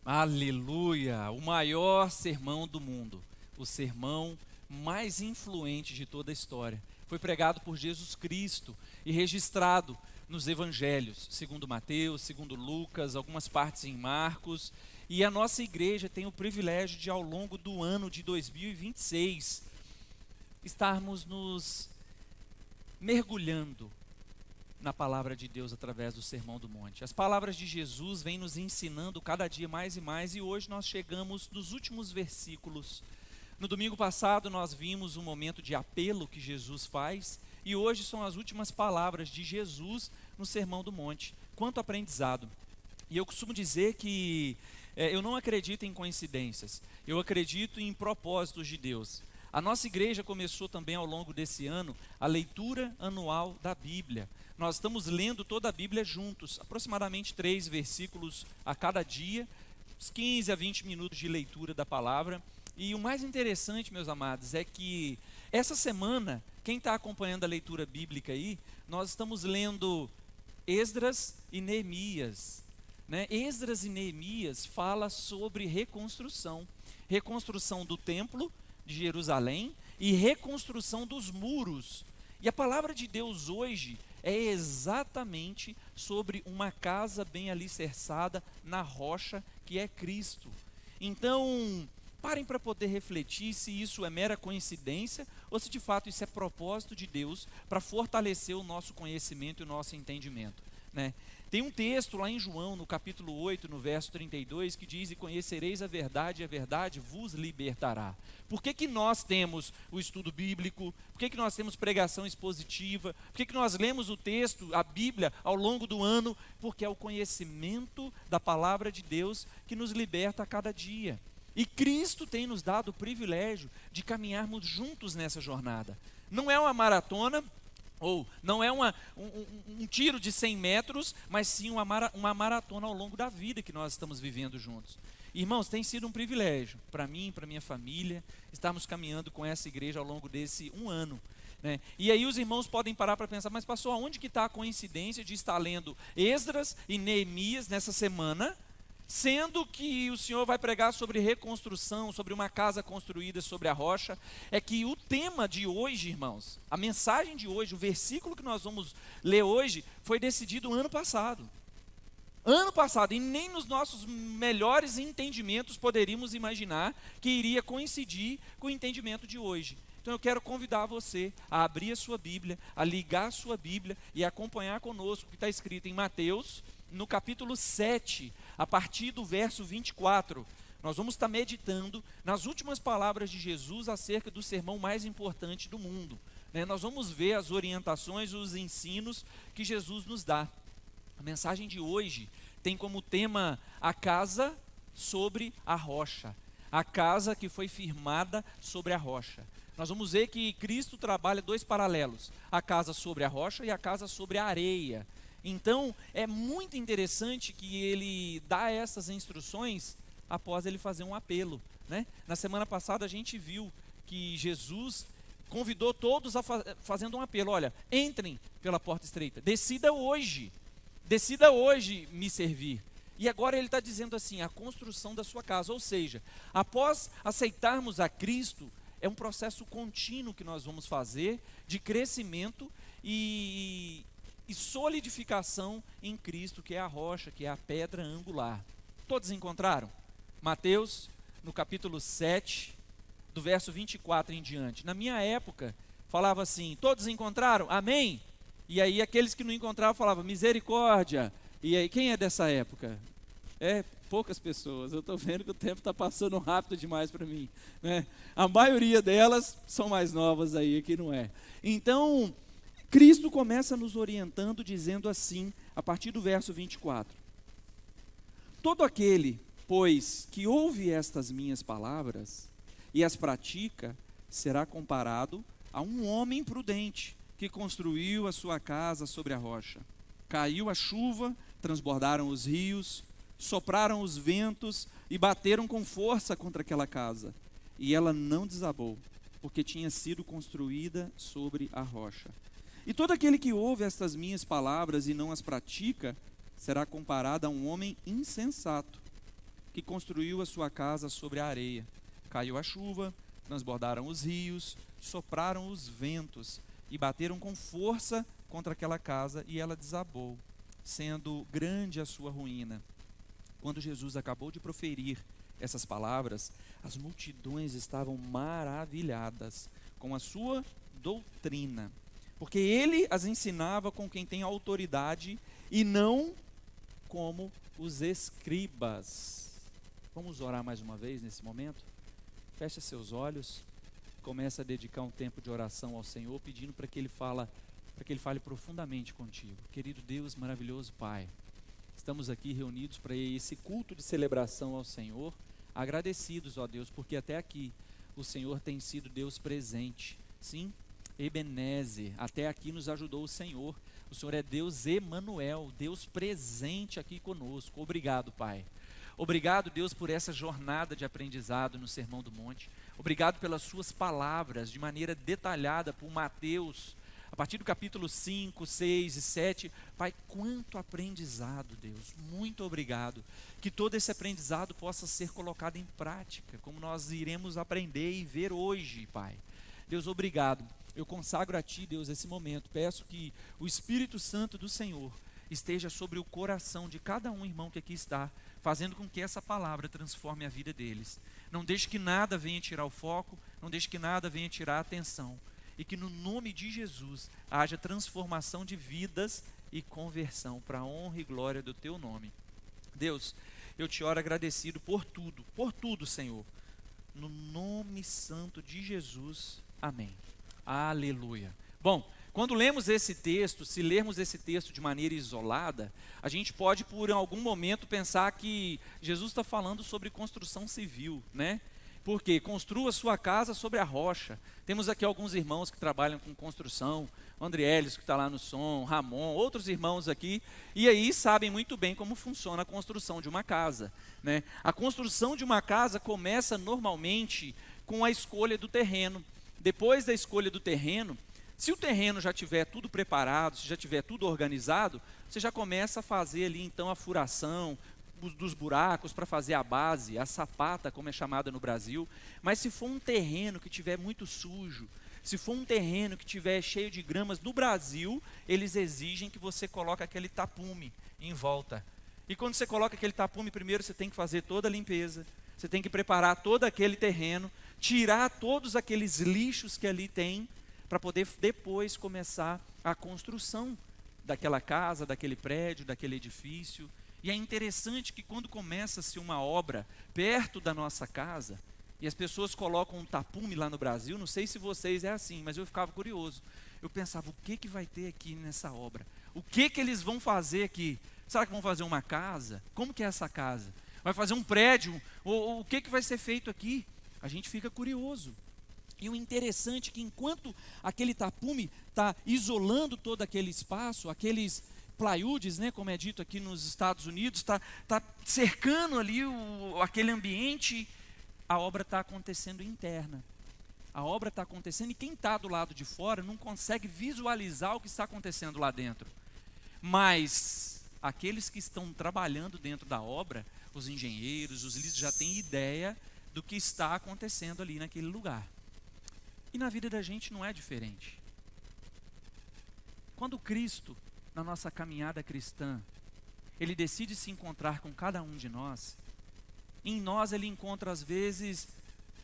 Aleluia! O maior sermão do mundo, o sermão mais influente de toda a história. Foi pregado por Jesus Cristo e registrado nos evangelhos, segundo Mateus, segundo Lucas, algumas partes em Marcos. E a nossa igreja tem o privilégio de, ao longo do ano de 2026, estarmos nos mergulhando na palavra de Deus através do Sermão do Monte. As palavras de Jesus vêm nos ensinando cada dia mais e mais, e hoje nós chegamos nos últimos versículos. No domingo passado nós vimos um momento de apelo que Jesus faz, e hoje são as últimas palavras de Jesus no Sermão do Monte. Quanto aprendizado! E eu costumo dizer que eu não acredito em coincidências, eu acredito em propósitos de Deus. A nossa igreja começou também ao longo desse ano a leitura anual da Bíblia. Nós estamos lendo toda a Bíblia juntos, aproximadamente 3 versículos a cada dia, uns 15 a 20 minutos de leitura da palavra. E o mais interessante, meus amados, é que essa semana, quem está acompanhando a leitura bíblica aí, nós estamos lendo Esdras e Neemias. Esdras e Neemias fala sobre reconstrução do templo de Jerusalém e reconstrução dos muros. E a palavra de Deus hoje é exatamente sobre uma casa bem alicerçada na rocha que é Cristo. Então, parem para poder refletir se isso é mera coincidência ou se de fato isso é propósito de Deus para fortalecer o nosso conhecimento e o nosso entendimento, Tem um texto lá em João, no capítulo 8, no verso 32, que diz: "E conhecereis a verdade vos libertará." Por que nós temos o estudo bíblico? Por que nós temos pregação expositiva? Por que nós lemos o texto, a Bíblia, ao longo do ano? Porque é o conhecimento da palavra de Deus que nos liberta a cada dia. E Cristo tem nos dado o privilégio de caminharmos juntos nessa jornada. Não é uma maratona, ou não é um tiro de 100 metros, mas sim uma maratona ao longo da vida que nós estamos vivendo juntos. Irmãos, tem sido um privilégio para mim, para minha família, estarmos caminhando com essa igreja ao longo desse um ano. E aí os irmãos podem parar para pensar: mas pastor, aonde que está a coincidência de estar lendo Esdras e Neemias nessa semana, sendo que o Senhor vai pregar sobre reconstrução, sobre uma casa construída sobre a rocha? É que o tema de hoje, irmãos, a mensagem de hoje, o versículo que nós vamos ler hoje, foi decidido ano passado. E nem nos nossos melhores entendimentos poderíamos imaginar que iria coincidir com o entendimento de hoje. Então eu quero convidar você a abrir a sua Bíblia, a ligar a sua Bíblia e acompanhar conosco o que está escrito em Mateus, no capítulo 7, a partir do verso 24, nós vamos estar meditando nas últimas palavras de Jesus acerca do sermão mais importante do mundo. Nós vamos ver as orientações, os ensinos que Jesus nos dá. A mensagem de hoje tem como tema a casa sobre a rocha, a casa que foi firmada sobre a rocha. Nós vamos ver que Cristo trabalha 2 paralelos, a casa sobre a rocha e a casa sobre a areia. Então, é muito interessante que ele dá essas instruções após ele fazer um apelo. Na semana passada a gente viu que Jesus convidou todos fazendo um apelo: olha, entrem pela porta estreita, decida hoje me servir. E agora ele está dizendo assim: a construção da sua casa, ou seja, após aceitarmos a Cristo, é um processo contínuo que nós vamos fazer de crescimento e solidificação em Cristo, que é a rocha, que é a pedra angular. Todos encontraram? Mateus, no capítulo 7, do verso 24 em diante. Na minha época, falava assim: todos encontraram? Amém? E aí aqueles que não encontravam falavam: misericórdia. E aí, quem é dessa época? Poucas pessoas. Eu estou vendo que o tempo está passando rápido demais para mim. A maioria delas são mais novas aí, aqui não é. Então, Cristo começa nos orientando dizendo assim, a partir do verso 24: todo aquele, pois, que ouve estas minhas palavras e as pratica, será comparado a um homem prudente que construiu a sua casa sobre a rocha. Caiu a chuva, transbordaram os rios, sopraram os ventos e bateram com força contra aquela casa. E ela não desabou, porque tinha sido construída sobre a rocha. E todo aquele que ouve estas minhas palavras e não as pratica, será comparado a um homem insensato, que construiu a sua casa sobre a areia. Caiu a chuva, transbordaram os rios, sopraram os ventos e bateram com força contra aquela casa e ela desabou, sendo grande a sua ruína. Quando Jesus acabou de proferir essas palavras, as multidões estavam maravilhadas com a sua doutrina, porque ele as ensinava com quem tem autoridade e não como os escribas. Vamos orar mais uma vez nesse momento? Feche seus olhos, começa a dedicar um tempo de oração ao Senhor, pedindo para que Ele fale profundamente contigo. Querido Deus, maravilhoso Pai, estamos aqui reunidos para esse culto de celebração ao Senhor, agradecidos, ó Deus, porque até aqui o Senhor tem sido Deus presente. Sim, Ebenezer, até aqui nos ajudou o Senhor. O Senhor é Deus Emanuel, Deus presente aqui conosco. Obrigado, Pai. Obrigado, Deus, por essa jornada de aprendizado no Sermão do Monte. Obrigado pelas suas palavras, de maneira detalhada por Mateus, a partir do capítulo 5, 6 e 7. Pai, quanto aprendizado, Deus. Muito obrigado. Que todo esse aprendizado possa ser colocado em prática, como nós iremos aprender e ver hoje, Pai. Deus, obrigado. Eu consagro a Ti, Deus, esse momento. Peço que o Espírito Santo do Senhor esteja sobre o coração de cada um irmão que aqui está, fazendo com que essa palavra transforme a vida deles. Não deixe que nada venha tirar o foco, não deixe que nada venha tirar a atenção. E que no nome de Jesus haja transformação de vidas e conversão para a honra e glória do Teu nome. Deus, eu Te oro agradecido por tudo, Senhor. No nome santo de Jesus, amém. Aleluia. Bom, quando lemos esse texto, se lermos esse texto de maneira isolada, a gente pode por algum momento pensar que Jesus está falando sobre construção civil, né? Porque construa sua casa sobre a rocha. Temos aqui alguns irmãos que trabalham com construção, o Andrielis que está lá no som, Ramon, outros irmãos aqui, e aí sabem muito bem como funciona a construção de uma casa, né? A construção de uma casa começa normalmente com a escolha do terreno. Depois da escolha do terreno, se o terreno já tiver tudo preparado, se já tiver tudo organizado, você já começa a fazer ali então a furação dos buracos para fazer a base, a sapata, como é chamada no Brasil. Mas se for um terreno que tiver muito sujo, se for um terreno que tiver cheio de gramas, no Brasil, eles exigem que você coloque aquele tapume em volta. E quando você coloca aquele tapume, primeiro você tem que fazer toda a limpeza, você tem que preparar todo aquele terreno, tirar todos aqueles lixos que ali tem, para poder depois começar a construção daquela casa, daquele prédio, daquele edifício. E é interessante que quando começa-se uma obra perto da nossa casa, e as pessoas colocam um tapume lá no Brasil, não sei se vocês é assim, mas eu ficava curioso. Eu pensava, o que vai ter aqui nessa obra? O que eles vão fazer aqui? Será que vão fazer uma casa? Como que é essa casa? Vai fazer um prédio? Ou o que vai ser feito aqui? A gente fica curioso. E o interessante é que enquanto aquele tapume está isolando todo aquele espaço, aqueles plywoodies, né, como é dito aqui nos Estados Unidos, está cercando ali aquele ambiente, a obra está acontecendo interna. A obra está acontecendo e quem está do lado de fora não consegue visualizar o que está acontecendo lá dentro. Mas aqueles que estão trabalhando dentro da obra, os engenheiros, os líderes já têm ideia do que está acontecendo ali naquele lugar. E na vida da gente não é diferente. Quando Cristo, na nossa caminhada cristã, Ele decide se encontrar com cada um de nós, em nós Ele encontra às vezes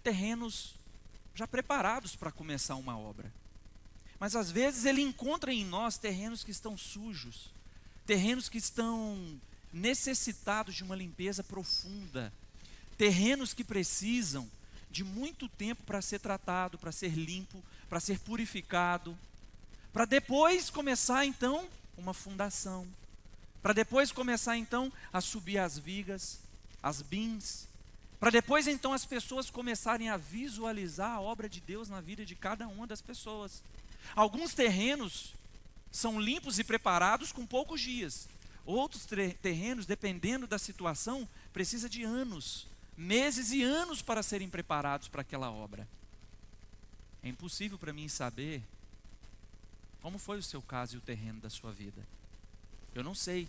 terrenos já preparados para começar uma obra. Mas às vezes Ele encontra em nós terrenos que estão sujos, terrenos que estão necessitados de uma limpeza profunda, terrenos que precisam de muito tempo para ser tratado, para ser limpo, para ser purificado, para depois começar então uma fundação, para depois começar então a subir as vigas, as bins, para depois então as pessoas começarem a visualizar a obra de Deus na vida de cada uma das pessoas. Alguns terrenos são limpos e preparados com poucos dias, outros terrenos, dependendo da situação, precisa de anos, meses e anos para serem preparados para aquela obra. É impossível para mim saber como foi o seu caso e o terreno da sua vida. Eu não sei.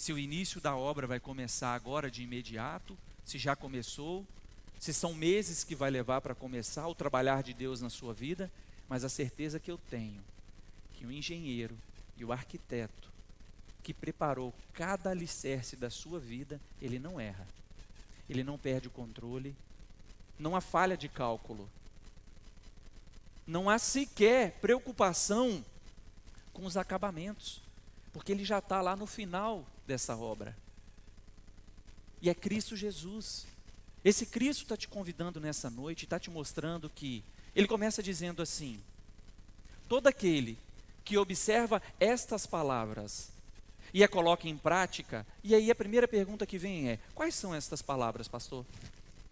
se o início da obra vai começar agora de imediato, se já começou, se são meses que vai levar para começar o trabalhar de Deus na sua vida, mas a certeza que eu tenho, que o engenheiro e o arquiteto que preparou cada alicerce da sua vida, ele não erra, ele não perde o controle, não há falha de cálculo, não há sequer preocupação com os acabamentos, porque ele já está lá no final dessa obra. E é Cristo Jesus. Esse Cristo está te convidando nessa noite, está te mostrando que, ele começa dizendo assim: todo aquele que observa estas palavras e a coloca em prática, e aí a primeira pergunta que vem é: quais são estas palavras, pastor?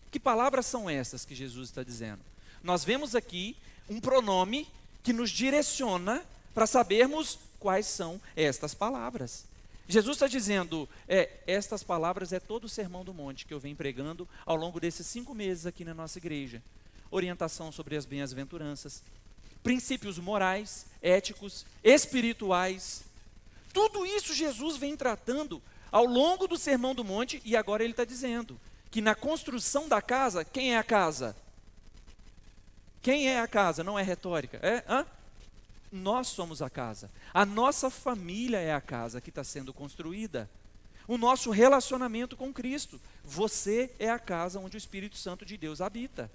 Que palavras são essas que Jesus está dizendo? Nós vemos aqui um pronome que nos direciona para sabermos quais são estas palavras. Jesus está dizendo, estas palavras é todo o Sermão do Monte que eu venho pregando ao longo desses 5 meses aqui na nossa igreja. Orientação sobre as bem-aventuranças, princípios morais, éticos, espirituais. Tudo isso Jesus vem tratando ao longo do Sermão do Monte, e agora ele está dizendo que na construção da casa, quem é a casa? Quem é a casa? Não é retórica. Nós somos a casa. A nossa família é a casa que está sendo construída. O nosso relacionamento com Cristo. Você é a casa onde o Espírito Santo de Deus habita.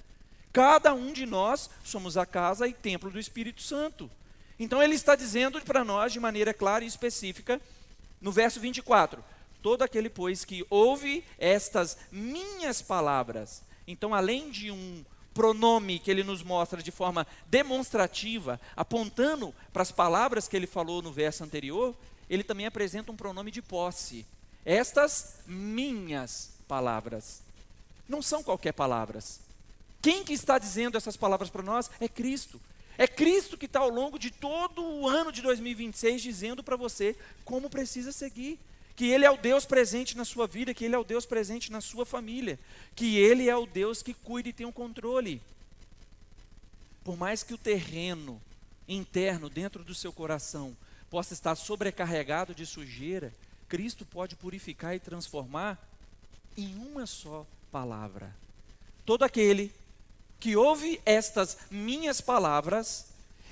Cada um de nós somos a casa e templo do Espírito Santo. Então ele está dizendo para nós de maneira clara e específica, no verso 24, todo aquele, pois, que ouve estas minhas palavras. Então, além de um pronome que ele nos mostra de forma demonstrativa, apontando para as palavras que ele falou no verso anterior, ele também apresenta um pronome de posse. Estas minhas palavras. Não são qualquer palavras. Quem que está dizendo essas palavras para nós? É Cristo. É Cristo que está ao longo de todo o ano de 2026 dizendo para você como precisa seguir. Que Ele é o Deus presente na sua vida, que Ele é o Deus presente na sua família, que Ele é o Deus que cuida e tem o controle. Por mais que o terreno interno dentro do seu coração possa estar sobrecarregado de sujeira, Cristo pode purificar e transformar em uma só palavra. Todo aquele que ouve estas minhas palavras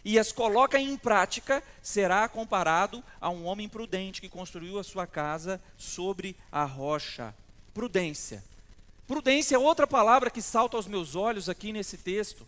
e as coloca em prática, será comparado a um homem prudente que construiu a sua casa sobre a rocha. Prudência. Prudência é outra palavra que salta aos meus olhos aqui nesse texto.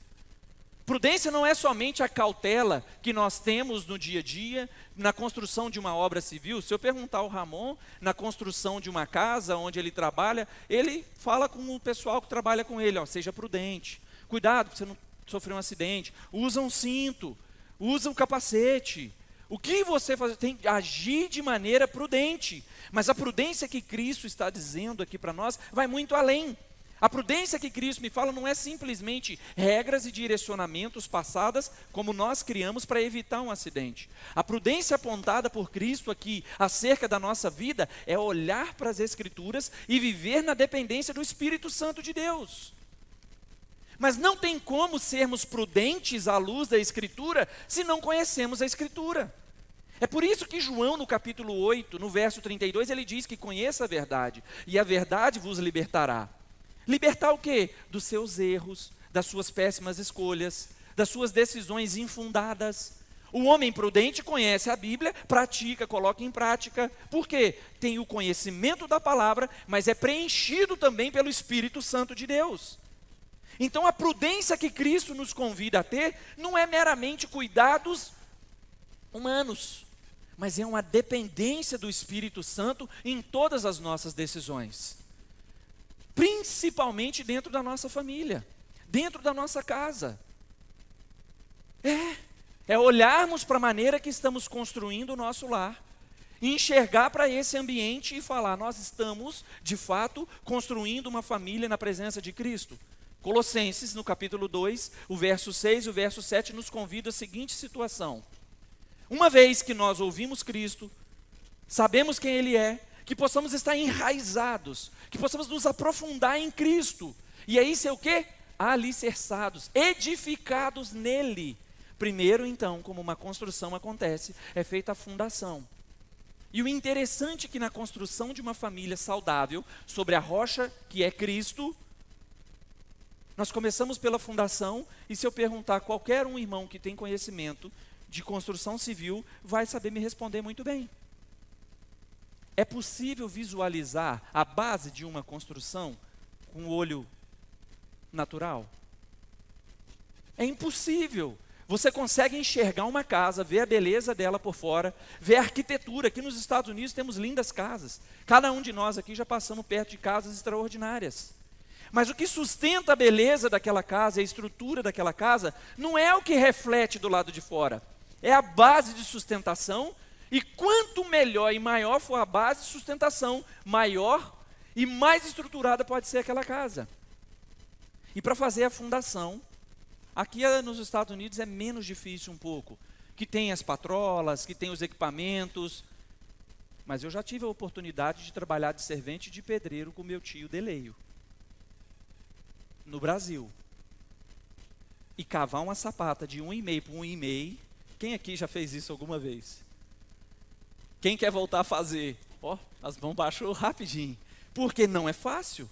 Prudência não é somente a cautela que nós temos no dia a dia, na construção de uma obra civil. Se eu perguntar ao Ramon, na construção de uma casa onde ele trabalha, ele fala com o pessoal que trabalha com ele, seja prudente. Cuidado para você não sofrer um acidente. Usa um cinto. Usa um capacete. O que você faz? Tem que agir de maneira prudente. Mas a prudência que Cristo está dizendo aqui para nós vai muito além. A prudência que Cristo me fala não é simplesmente regras e direcionamentos passadas como nós criamos para evitar um acidente. A prudência apontada por Cristo aqui acerca da nossa vida é olhar para as Escrituras e viver na dependência do Espírito Santo de Deus. Mas não tem como sermos prudentes à luz da Escritura se não conhecemos a Escritura. É por isso que João, no capítulo 8, no verso 32, ele diz que conheça a verdade, e a verdade vos libertará. Libertar o quê? Dos seus erros, das suas péssimas escolhas, das suas decisões infundadas. O homem prudente conhece a Bíblia, pratica, coloca em prática. Por quê? Tem o conhecimento da palavra, mas é preenchido também pelo Espírito Santo de Deus. Então a prudência que Cristo nos convida a ter não é meramente cuidados humanos, mas é uma dependência do Espírito Santo em todas as nossas decisões. Principalmente dentro da nossa família, dentro da nossa casa. É olharmos para a maneira que estamos construindo o nosso lar, enxergar para esse ambiente e falar, nós estamos, de fato, construindo uma família na presença de Cristo. Colossenses, no capítulo 2, o verso 6 e o verso 7 nos convida a seguinte situação. Uma vez que nós ouvimos Cristo, sabemos quem Ele é, que possamos estar enraizados, que possamos nos aprofundar em Cristo. E aí ser o quê? Alicerçados, edificados nele. Primeiro, então, como uma construção acontece, é feita a fundação. E o interessante é que na construção de uma família saudável, sobre a rocha que é Cristo, nós começamos pela fundação, e se eu perguntar a qualquer um irmão que tem conhecimento de construção civil, vai saber me responder muito bem. É possível visualizar a base de uma construção com o olho natural? É impossível. Você consegue enxergar uma casa, ver a beleza dela por fora, ver a arquitetura. Aqui nos Estados Unidos temos lindas casas. Cada um de nós aqui já passamos perto de casas extraordinárias. Mas o que sustenta a beleza daquela casa, a estrutura daquela casa, não é o que reflete do lado de fora. É a base de sustentação, e quanto melhor e maior for a base de sustentação, maior e mais estruturada pode ser aquela casa. E para fazer a fundação, aqui nos Estados Unidos é menos difícil um pouco, que tem as patrolas, que tem os equipamentos, mas eu já tive a oportunidade de trabalhar de servente de pedreiro com meu tio Deleio, no Brasil, e cavar uma sapata de 1,5 por 1,5, quem aqui já fez isso alguma vez? Quem quer voltar a fazer? As mãos baixou rapidinho, porque não é fácil.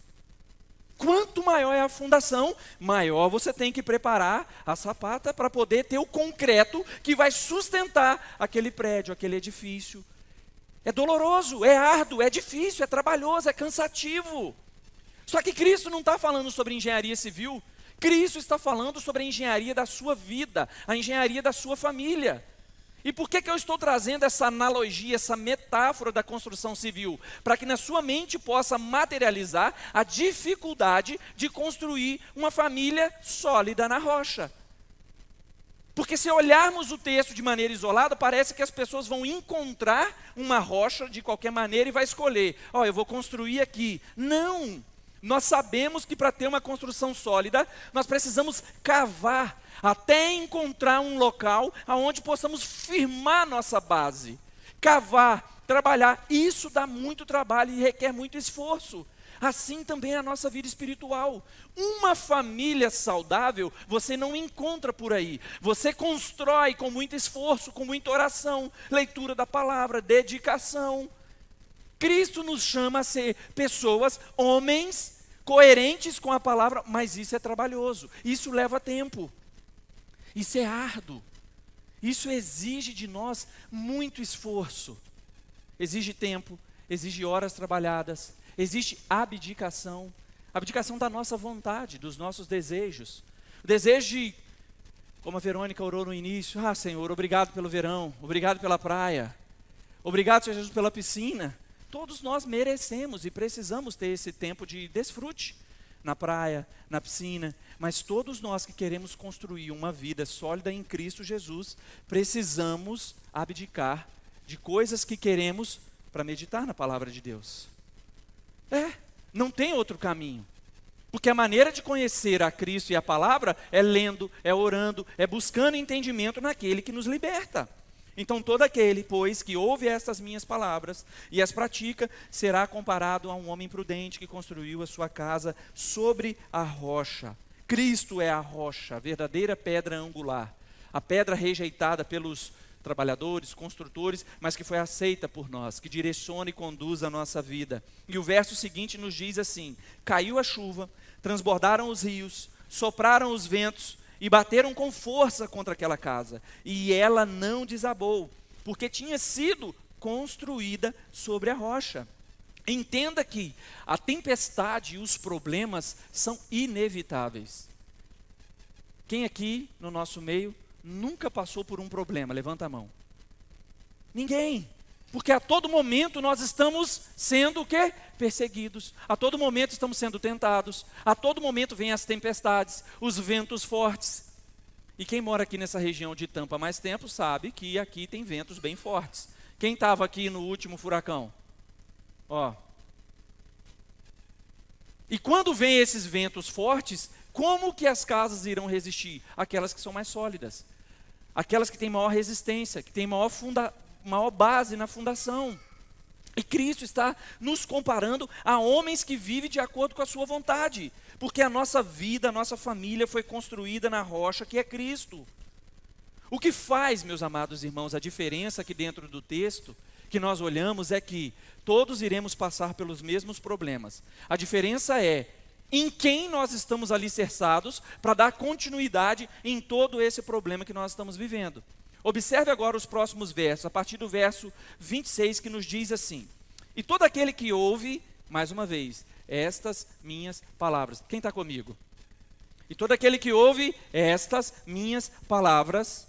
Quanto maior é a fundação, maior você tem que preparar a sapata para poder ter o concreto que vai sustentar aquele prédio, aquele edifício. É doloroso, é árduo, é difícil, é trabalhoso, é cansativo. Só que Cristo não está falando sobre engenharia civil, Cristo está falando sobre a engenharia da sua vida, a engenharia da sua família. E por que eu estou trazendo essa analogia, essa metáfora da construção civil? Para que na sua mente possa materializar a dificuldade de construir uma família sólida na rocha. Porque se olharmos o texto de maneira isolada, parece que as pessoas vão encontrar uma rocha de qualquer maneira e vai escolher, eu vou construir aqui. Não! Nós sabemos que para ter uma construção sólida, nós precisamos cavar, até encontrar um local onde possamos firmar nossa base. Cavar, trabalhar, isso dá muito trabalho e requer muito esforço. Assim também é a nossa vida espiritual. Uma família saudável, você não encontra por aí. Você constrói com muito esforço, com muita oração, leitura da palavra, dedicação. Cristo nos chama a ser pessoas, homens, coerentes com a palavra, mas isso é trabalhoso, isso leva tempo. Isso é árduo, isso exige de nós muito esforço, exige tempo, exige horas trabalhadas, exige abdicação da nossa vontade, dos nossos desejos, o desejo de, como a Verônica orou no início, Senhor, obrigado pelo verão, obrigado pela praia, obrigado, Senhor Jesus, pela piscina. Todos nós merecemos e precisamos ter esse tempo de desfrute na praia, na piscina, mas todos nós que queremos construir uma vida sólida em Cristo Jesus, precisamos abdicar de coisas que queremos para meditar na palavra de Deus. Não tem outro caminho, porque a maneira de conhecer a Cristo e a palavra é lendo, é orando, é buscando entendimento naquele que nos liberta. Então todo aquele, pois, que ouve estas minhas palavras e as pratica, será comparado a um homem prudente que construiu a sua casa sobre a rocha. Cristo é a rocha, a verdadeira pedra angular, a pedra rejeitada pelos trabalhadores, construtores, mas que foi aceita por nós, que direciona e conduz a nossa vida. E o verso seguinte nos diz assim: caiu a chuva, transbordaram os rios, sopraram os ventos, e bateram com força contra aquela casa, e ela não desabou, porque tinha sido construída sobre a rocha. Entenda que a tempestade e os problemas são inevitáveis. Quem aqui no nosso meio nunca passou por um problema? Levanta a mão. Ninguém. Porque a todo momento nós estamos sendo o quê? Perseguidos. A todo momento estamos sendo tentados. A todo momento vêm as tempestades, os ventos fortes. E quem mora aqui nessa região de Tampa há mais tempo sabe que aqui tem ventos bem fortes. Quem estava aqui no último furacão? E quando vem esses ventos fortes, como que as casas irão resistir? Aquelas que são mais sólidas. Aquelas que têm maior resistência, que têm maior base na fundação. E Cristo está nos comparando a homens que vivem de acordo com a sua vontade, porque a nossa vida, a nossa família foi construída na rocha que é Cristo. O que faz, meus amados irmãos, a diferença aqui dentro do texto, que nós olhamos é que todos iremos passar pelos mesmos problemas. A diferença é em quem nós estamos alicerçados para dar continuidade em todo esse problema que nós estamos vivendo. Observe agora os próximos versos, a partir do verso 26, que nos diz assim: e todo aquele que ouve, mais uma vez, estas minhas palavras. Quem está comigo? E todo aquele que ouve estas minhas palavras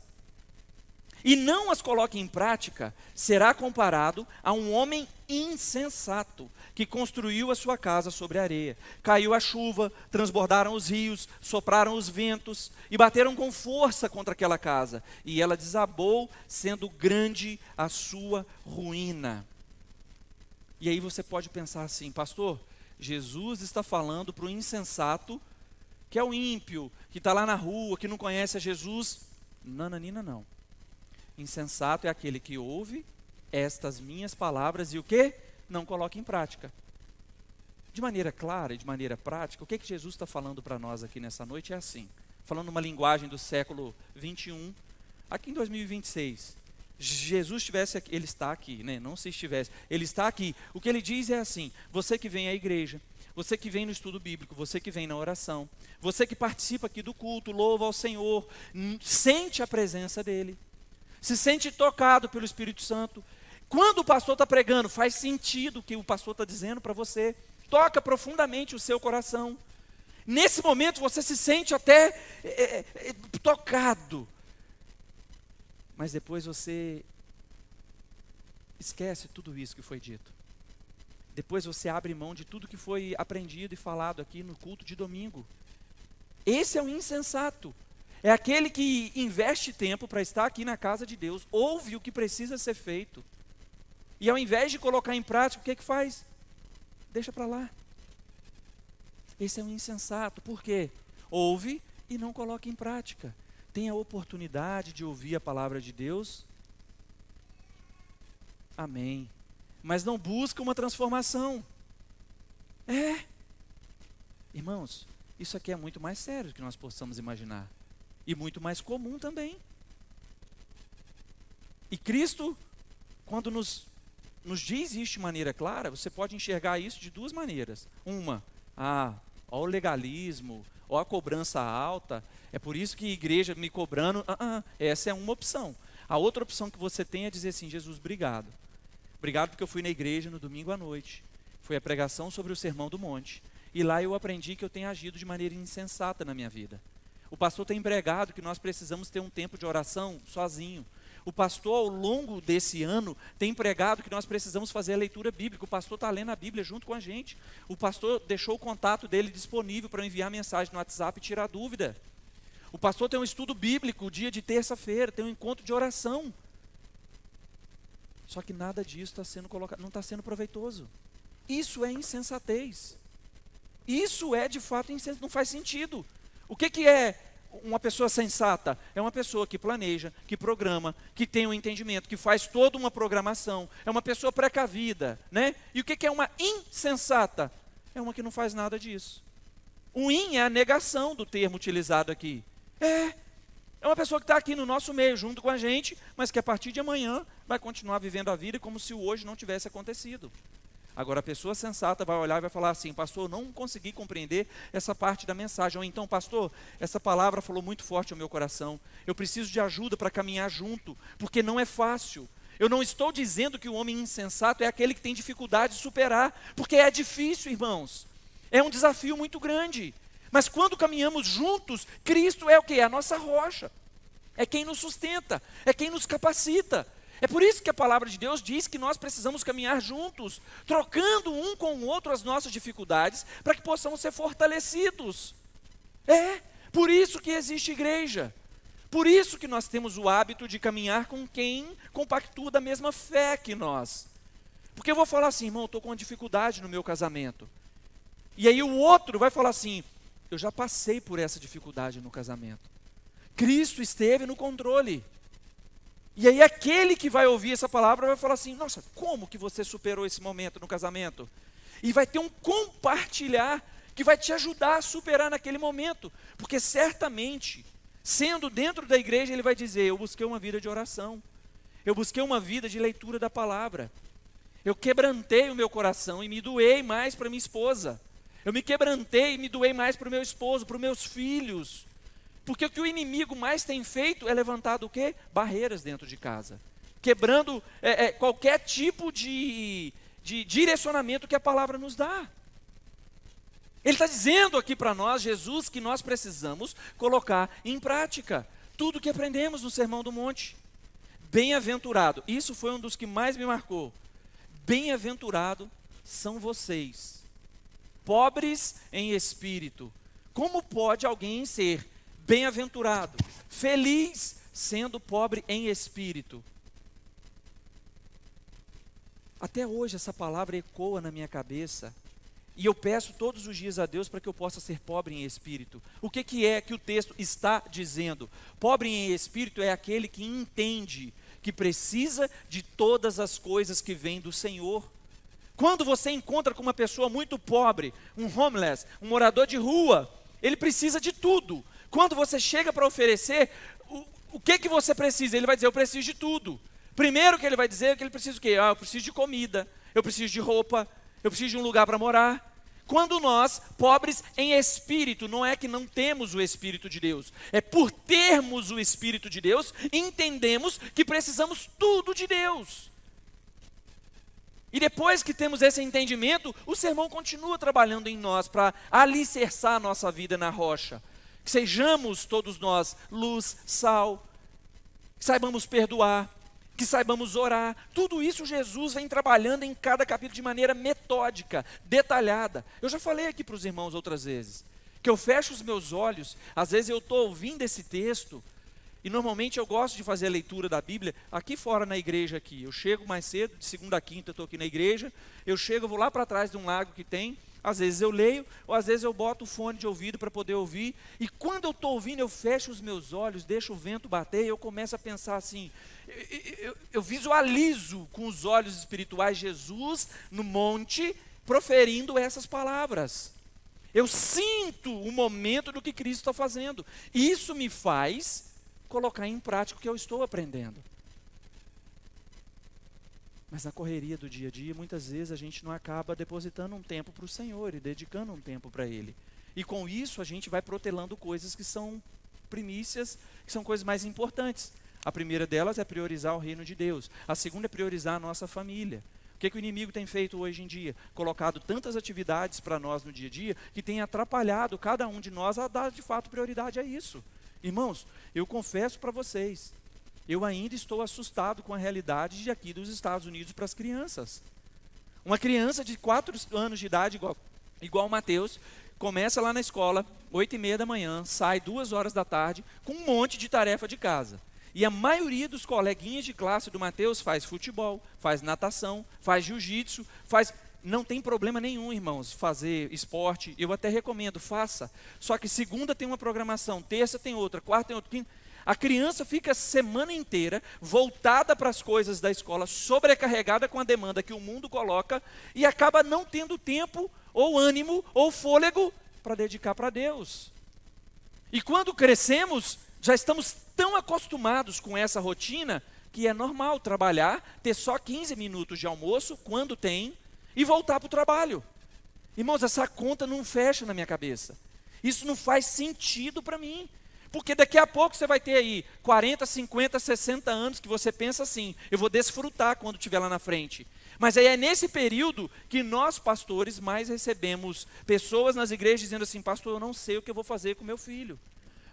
e não as coloque em prática, será comparado a um homem insensato, que construiu a sua casa sobre a areia. Caiu a chuva, transbordaram os rios, sopraram os ventos e bateram com força contra aquela casa. E ela desabou, sendo grande a sua ruína. E aí você pode pensar assim: pastor, Jesus está falando para o insensato, que é o ímpio, que está lá na rua, que não conhece a Jesus. Nananina, não. Insensato é aquele que ouve estas minhas palavras e o quê? Não coloca em prática. De maneira clara e de maneira prática, o que Jesus está falando para nós aqui nessa noite é assim, falando uma linguagem do século 21, aqui em 2026. Jesus estivesse aqui, ele está aqui, né? Não se estivesse, ele está aqui. O que ele diz é assim: você que vem à igreja, você que vem no estudo bíblico, você que vem na oração, você que participa aqui do culto, louva ao Senhor, sente a presença dele, se sente tocado pelo Espírito Santo. Quando o pastor está pregando, faz sentido o que o pastor está dizendo para você, toca profundamente o seu coração. Nesse momento você se sente até tocado, mas depois você esquece tudo isso que foi dito. Depois você abre mão de tudo que foi aprendido e falado aqui no culto de domingo. Esse é o insensato. É aquele que investe tempo para estar aqui na casa de Deus, ouve o que precisa ser feito, e ao invés de colocar em prática, o que é que faz? Deixa para lá. Esse é um insensato. Por quê? Ouve e não coloca em prática. Tem a oportunidade de ouvir a palavra de Deus. Amém. Mas não busca uma transformação. Irmãos, isso aqui é muito mais sério do que nós possamos imaginar. E muito mais comum também. E Cristo, quando nos diz isso de maneira clara, você pode enxergar isso de duas maneiras. Uma, ó o legalismo, ó a cobrança alta, é por isso que a igreja me cobrando, essa é uma opção. A outra opção que você tem é dizer assim: Jesus, obrigado. Obrigado porque eu fui na igreja no domingo à noite, foi a pregação sobre o Sermão do Monte, e lá eu aprendi que eu tenho agido de maneira insensata na minha vida. O pastor tem pregado que nós precisamos ter um tempo de oração sozinho. O pastor, ao longo desse ano, tem pregado que nós precisamos fazer a leitura bíblica. O pastor está lendo a Bíblia junto com a gente. O pastor deixou o contato dele disponível para enviar mensagem no WhatsApp e tirar dúvida. O pastor tem um estudo bíblico, dia de terça-feira, tem um encontro de oração. Só que nada disso está sendo colocado, não está sendo proveitoso. Isso é insensatez. Isso é de fato insensatez, não faz sentido. O que é uma pessoa sensata? É uma pessoa que planeja, que programa, que tem um entendimento, que faz toda uma programação. É uma pessoa precavida, né? E o que é uma insensata? É uma que não faz nada disso. O é a negação do termo utilizado aqui. É uma pessoa que está aqui no nosso meio, junto com a gente, mas que a partir de amanhã vai continuar vivendo a vida como se o hoje não tivesse acontecido. Agora a pessoa sensata vai olhar e vai falar assim: pastor, não consegui compreender essa parte da mensagem. Ou então, pastor, essa palavra falou muito forte ao meu coração. Eu preciso de ajuda para caminhar junto, porque não é fácil. Eu não estou dizendo que o homem insensato é aquele que tem dificuldade de superar, porque é difícil, irmãos. É um desafio muito grande. Mas quando caminhamos juntos, Cristo é o quê? É a nossa rocha. É quem nos sustenta, é quem nos capacita. É por isso que a palavra de Deus diz que nós precisamos caminhar juntos, trocando um com o outro as nossas dificuldades, para que possamos ser fortalecidos. Por isso que existe igreja. Por isso que nós temos o hábito de caminhar com quem compactua da mesma fé que nós. Porque eu vou falar assim: irmão, eu estou com uma dificuldade no meu casamento. E aí o outro vai falar assim: eu já passei por essa dificuldade no casamento. Cristo esteve no controle. E aí aquele que vai ouvir essa palavra vai falar assim: nossa, como que você superou esse momento no casamento? E vai ter um compartilhar que vai te ajudar a superar naquele momento. Porque certamente, sendo dentro da igreja, ele vai dizer: eu busquei uma vida de oração. Eu busquei uma vida de leitura da palavra. Eu quebrantei o meu coração e me doei mais para minha esposa. Eu me quebrantei e me doei mais para o meu esposo, para os meus filhos. Porque o que o inimigo mais tem feito é levantado o quê? Barreiras dentro de casa. Quebrando qualquer tipo de direcionamento que a palavra nos dá. Ele está dizendo aqui para nós, Jesus, que nós precisamos colocar em prática tudo que aprendemos no Sermão do Monte. Bem-aventurado, isso foi um dos que mais me marcou. Bem-aventurado são vocês, pobres em espírito. Como pode alguém ser bem-aventurado, feliz, sendo pobre em espírito? Até hoje essa palavra ecoa na minha cabeça. E eu peço todos os dias a Deus para que eu possa ser pobre em espírito. O que é que o texto está dizendo? Pobre em espírito é aquele que entende que precisa de todas as coisas que vêm do Senhor. Quando você encontra com uma pessoa muito pobre, um homeless, um morador de rua, ele precisa de tudo. Quando você chega para oferecer, o que você precisa? Ele vai dizer, eu preciso de tudo. Primeiro que ele vai dizer é que ele precisa o quê? Eu preciso de comida, eu preciso de roupa, eu preciso de um lugar para morar. Quando nós, pobres em espírito, não é que não temos o Espírito de Deus, é por termos o Espírito de Deus, entendemos que precisamos tudo de Deus. E depois que temos esse entendimento, o sermão continua trabalhando em nós para alicerçar a nossa vida na rocha. Que sejamos todos nós luz, sal, que saibamos perdoar, que saibamos orar. Tudo isso Jesus vem trabalhando em cada capítulo de maneira metódica, detalhada. Eu já falei aqui para os irmãos outras vezes, que eu fecho os meus olhos, às vezes eu estou ouvindo esse texto, e normalmente eu gosto de fazer a leitura da Bíblia aqui fora na igreja aqui. Eu chego mais cedo, de segunda a quinta eu estou aqui na igreja, eu chego, eu vou lá para trás de um lago que tem, às vezes eu leio, ou às vezes eu boto o fone de ouvido para poder ouvir, e quando eu estou ouvindo, eu fecho os meus olhos, deixo o vento bater, e eu começo a pensar assim, eu visualizo com os olhos espirituais Jesus no monte, proferindo essas palavras. Eu sinto o momento do que Cristo está fazendo, e isso me faz colocar em prática o que eu estou aprendendo. Mas na correria do dia a dia, muitas vezes a gente não acaba depositando um tempo para o Senhor e dedicando um tempo para Ele. E com isso a gente vai protelando coisas que são primícias, que são coisas mais importantes. A primeira delas é priorizar o reino de Deus. A segunda é priorizar a nossa família. O que o inimigo tem feito hoje em dia? Colocado tantas atividades para nós no dia a dia, que tem atrapalhado cada um de nós a dar de fato prioridade a isso. Irmãos, eu confesso para vocês, eu ainda estou assustado com a realidade de aqui dos Estados Unidos para as crianças. Uma criança de 4 anos de idade, igual o Mateus, começa lá na escola, 8h30 da manhã, sai 2 horas da tarde, com um monte de tarefa de casa. E a maioria dos coleguinhas de classe do Mateus faz futebol, faz natação, faz jiu-jitsu, não tem problema nenhum, irmãos, fazer esporte. Eu até recomendo, faça. Só que segunda tem uma programação, terça tem outra, quarta tem outra, quinta. A criança fica a semana inteira voltada para as coisas da escola, sobrecarregada com a demanda que o mundo coloca, e acaba não tendo tempo, ou ânimo, ou fôlego para dedicar para Deus. E quando crescemos, já estamos tão acostumados com essa rotina, que é normal trabalhar, ter só 15 minutos de almoço, quando tem, e voltar para o trabalho. Irmãos, essa conta não fecha na minha cabeça. Isso não faz sentido para mim. Porque daqui a pouco você vai ter aí 40, 50, 60 anos que você pensa assim, eu vou desfrutar quando estiver lá na frente. Mas aí é nesse período que nós, pastores, mais recebemos pessoas nas igrejas dizendo assim, pastor, eu não sei o que eu vou fazer com meu filho.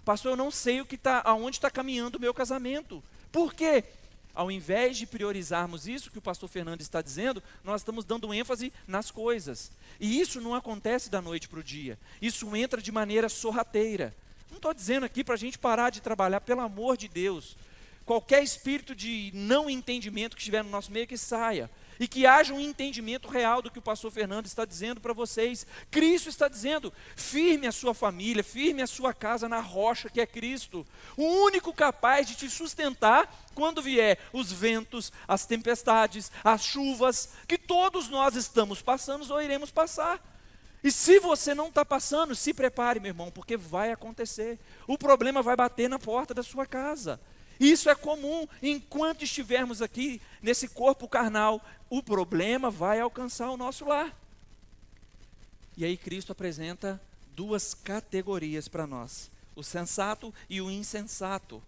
Pastor, eu não sei aonde está caminhando o meu casamento. Por quê? Ao invés de priorizarmos isso que o pastor Fernando está dizendo, nós estamos dando ênfase nas coisas. E isso não acontece da noite para o dia. Isso entra de maneira sorrateira. Não estou dizendo aqui para a gente parar de trabalhar, pelo amor de Deus. Qualquer espírito de não entendimento que estiver no nosso meio, que saia. E que haja um entendimento real do que o pastor Fernando está dizendo para vocês. Cristo está dizendo, firme a sua família, firme a sua casa na rocha que é Cristo. O único capaz de te sustentar quando vier os ventos, as tempestades, as chuvas, que todos nós estamos passando ou iremos passar. E se você não está passando, se prepare, meu irmão, porque vai acontecer. O problema vai bater na porta da sua casa. Isso é comum enquanto estivermos aqui nesse corpo carnal. O problema vai alcançar o nosso lar. E aí Cristo apresenta duas categorias para nós: o sensato e o insensato,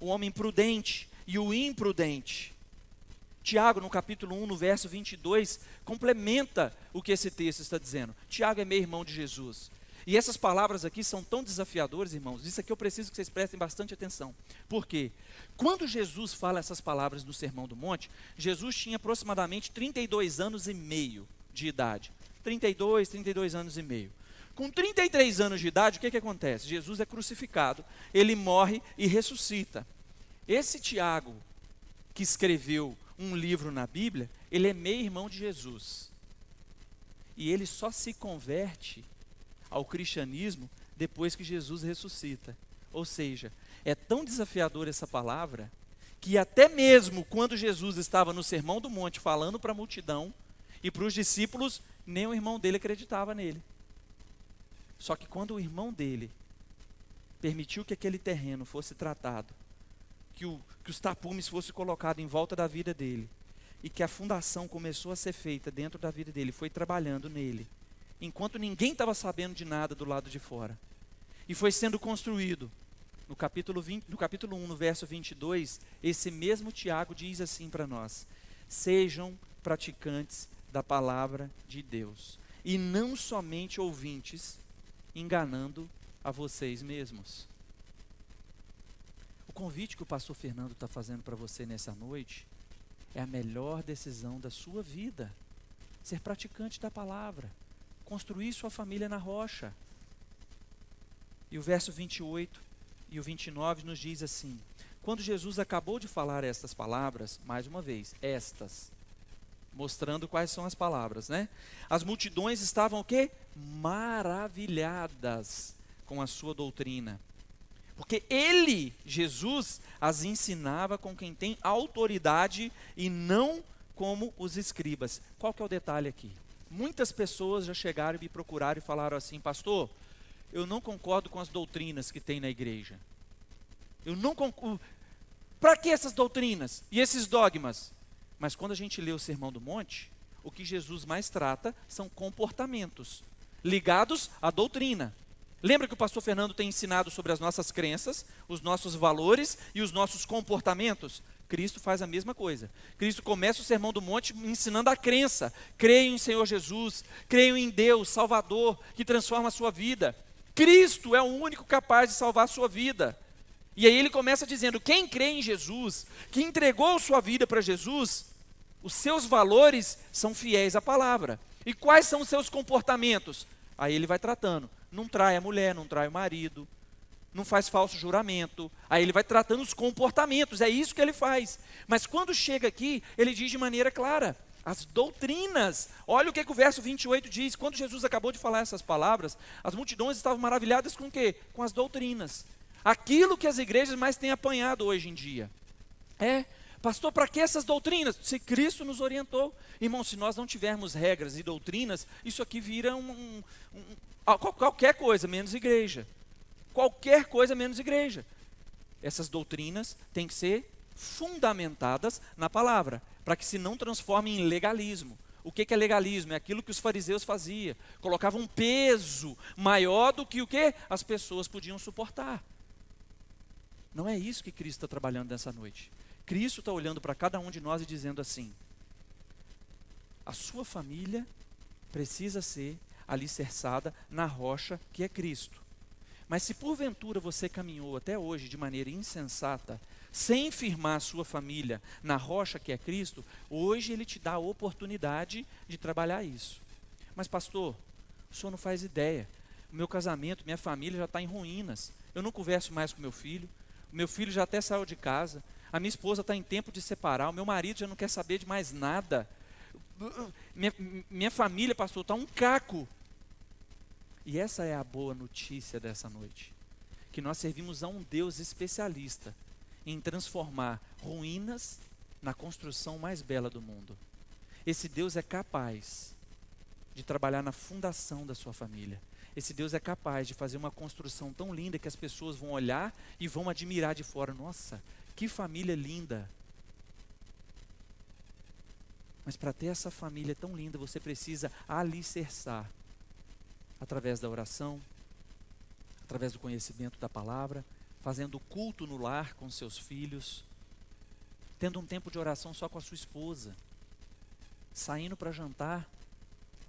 o homem prudente e o imprudente. Tiago, no capítulo 1, no verso 22, complementa o que esse texto está dizendo. Tiago é meio irmão de Jesus. E essas palavras aqui são tão desafiadoras, irmãos. Isso aqui eu preciso que vocês prestem bastante atenção. Por quê? Quando Jesus fala essas palavras no Sermão do Monte, Jesus tinha aproximadamente 32 anos e meio de idade. 32 anos e meio. Com 33 anos de idade, o que acontece? Jesus é crucificado, ele morre e ressuscita. Esse Tiago, que escreveu um livro na Bíblia, ele é meio irmão de Jesus. E ele só se converte ao cristianismo depois que Jesus ressuscita. Ou seja, é tão desafiadora essa palavra, que até mesmo quando Jesus estava no Sermão do Monte falando para a multidão e para os discípulos, nem o irmão dele acreditava nele. Só que quando o irmão dele permitiu que aquele terreno fosse tratado, que os tapumes fossem colocados em volta da vida dele, e que a fundação começou a ser feita dentro da vida dele, foi trabalhando nele, enquanto ninguém estava sabendo de nada do lado de fora, e foi sendo construído. No capítulo 1, no verso 22, esse mesmo Tiago diz assim para nós: sejam praticantes da palavra de Deus, e não somente ouvintes, enganando a vocês mesmos. O convite que o pastor Fernando está fazendo para você nessa noite é a melhor decisão da sua vida. Ser praticante da palavra, construir sua família na rocha. E o verso 28 e o 29 nos diz assim: quando Jesus acabou de falar estas palavras, mais uma vez, estas, mostrando quais são as palavras, né? As multidões estavam o quê? Maravilhadas com a sua doutrina. Porque ele, Jesus, as ensinava com quem tem autoridade e não como os escribas. Qual que é o detalhe aqui? Muitas pessoas já chegaram e me procuraram e falaram assim: pastor, eu não concordo com as doutrinas que tem na igreja. Eu não concordo. Para que essas doutrinas e esses dogmas? Mas quando a gente lê o Sermão do Monte, o que Jesus mais trata são comportamentos ligados à doutrina. Lembra que o pastor Fernando tem ensinado sobre as nossas crenças, os nossos valores e os nossos comportamentos? Cristo faz a mesma coisa. Cristo começa o Sermão do Monte ensinando a crença. Creio em Senhor Jesus, creio em Deus, Salvador, que transforma a sua vida. Cristo é o único capaz de salvar a sua vida. E aí ele começa dizendo: quem crê em Jesus, que entregou sua vida para Jesus, os seus valores são fiéis à palavra. E quais são os seus comportamentos? Aí ele vai tratando: não trai a mulher, não trai o marido, não faz falso juramento. Aí ele vai tratando os comportamentos, é isso que ele faz. Mas quando chega aqui, ele diz de maneira clara: as doutrinas. Olha o que o verso 28 diz. Quando Jesus acabou de falar essas palavras, as multidões estavam maravilhadas com o quê? Com as doutrinas. Aquilo que as igrejas mais têm apanhado hoje em dia. Pastor, para que essas doutrinas? Se Cristo nos orientou. Irmão, se nós não tivermos regras e doutrinas, isso aqui vira qualquer coisa menos igreja. Qualquer coisa menos igreja. Essas doutrinas têm que ser fundamentadas na palavra, para que se não transformem em legalismo. O que é legalismo? É aquilo que os fariseus faziam. Colocavam um peso maior do que o que as pessoas podiam suportar. Não é isso que Cristo está trabalhando nessa noite. Cristo está olhando para cada um de nós e dizendo assim: a sua família precisa ser alicerçada na rocha que é Cristo. Mas se porventura você caminhou até hoje de maneira insensata, sem firmar a sua família na rocha que é Cristo, hoje Ele te dá a oportunidade de trabalhar isso. Mas pastor, o senhor não faz ideia. O meu casamento, minha família já está em ruínas. Eu não converso mais com meu filho. O meu filho já até saiu de casa. A minha esposa está em tempo de separar. O meu marido já não quer saber de mais nada. Minha família, pastor, está um caco. E essa é a boa notícia dessa noite. Que nós servimos a um Deus especialista em transformar ruínas na construção mais bela do mundo. Esse Deus é capaz de trabalhar na fundação da sua família. Esse Deus é capaz de fazer uma construção tão linda que as pessoas vão olhar e vão admirar de fora. Nossa, que família linda! Mas para ter essa família tão linda, você precisa alicerçar através da oração, através do conhecimento da palavra, fazendo culto no lar com seus filhos, tendo um tempo de oração só com a sua esposa, saindo para jantar.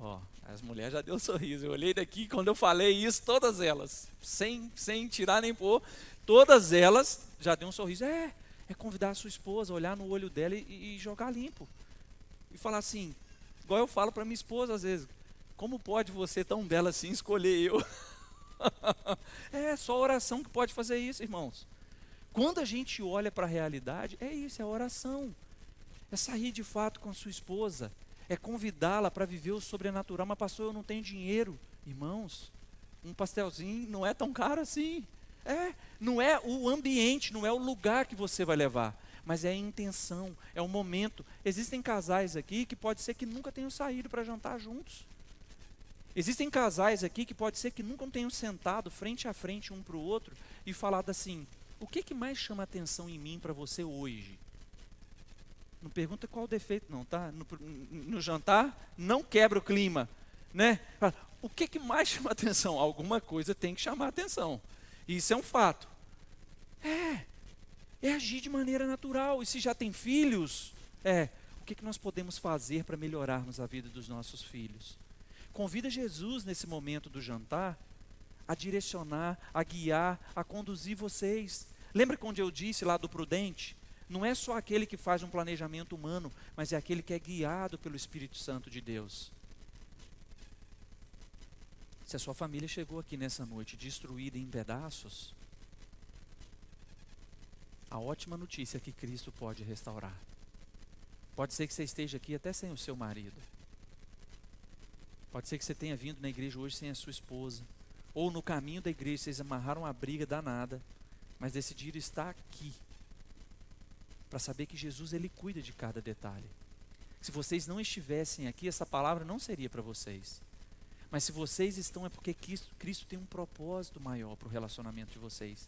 Ó, as mulheres já deu um sorriso. Eu olhei daqui, quando eu falei isso, todas elas, sem tirar nem pôr, todas elas já deu um sorriso. É convidar a sua esposa, olhar no olho dela e jogar limpo. E falar assim, igual eu falo para minha esposa às vezes, como pode você tão bela assim escolher eu? É só a oração que pode fazer isso, irmãos. Quando a gente olha para a realidade, é isso, é oração. É sair de fato com a sua esposa, é convidá-la para viver o sobrenatural. Mas pastor, eu não tenho dinheiro. Irmãos, um pastelzinho não é tão caro assim. Não é o ambiente, não é o lugar que você vai levar, mas é a intenção, é o momento. Existem casais aqui que pode ser que nunca tenham saído para jantar juntos. Existem casais aqui que pode ser que nunca tenham sentado frente a frente um para o outro e falado assim, o que mais chama atenção em mim para você hoje? Não pergunta qual o defeito não, tá? No jantar, não quebra o clima, né? O que mais chama atenção? Alguma coisa tem que chamar atenção. Isso é um fato. É agir de maneira natural. E se já tem filhos, o que nós podemos fazer para melhorarmos a vida dos nossos filhos? Convida Jesus nesse momento do jantar a direcionar, a guiar, a conduzir vocês. Lembra quando eu disse lá do prudente? Não é só aquele que faz um planejamento humano, mas é aquele que é guiado pelo Espírito Santo de Deus. Se a sua família chegou aqui nessa noite destruída em pedaços, a ótima notícia é que Cristo pode restaurar. Pode ser que você esteja aqui até sem o seu marido. Pode ser que você tenha vindo na igreja hoje sem a sua esposa. Ou no caminho da igreja vocês amarraram uma briga danada, mas decidiram estar aqui para saber que Jesus, ele cuida de cada detalhe. Se vocês não estivessem aqui, essa palavra não seria para vocês. Mas se vocês estão, é porque Cristo tem um propósito maior para o relacionamento de vocês.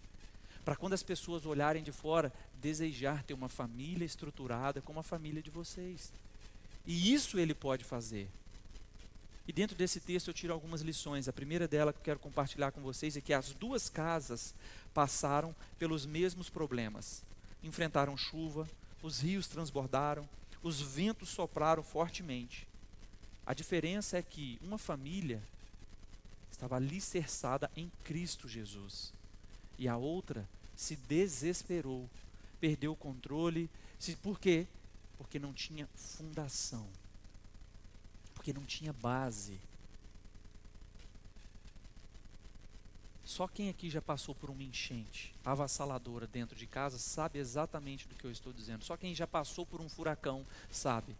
Para quando as pessoas olharem de fora, desejar ter uma família estruturada como a família de vocês. E isso ele pode fazer. E dentro desse texto eu tiro algumas lições. A primeira dela que eu quero compartilhar com vocês é que as duas casas passaram pelos mesmos problemas. Enfrentaram chuva, os rios transbordaram, os ventos sopraram fortemente. A diferença é que uma família estava alicerçada em Cristo Jesus. E a outra se desesperou, perdeu o controle. Por quê? Porque não tinha fundação. Porque não tinha base. Só quem aqui já passou por uma enchente avassaladora dentro de casa sabe exatamente do que eu estou dizendo. Só quem já passou por um furacão sabe.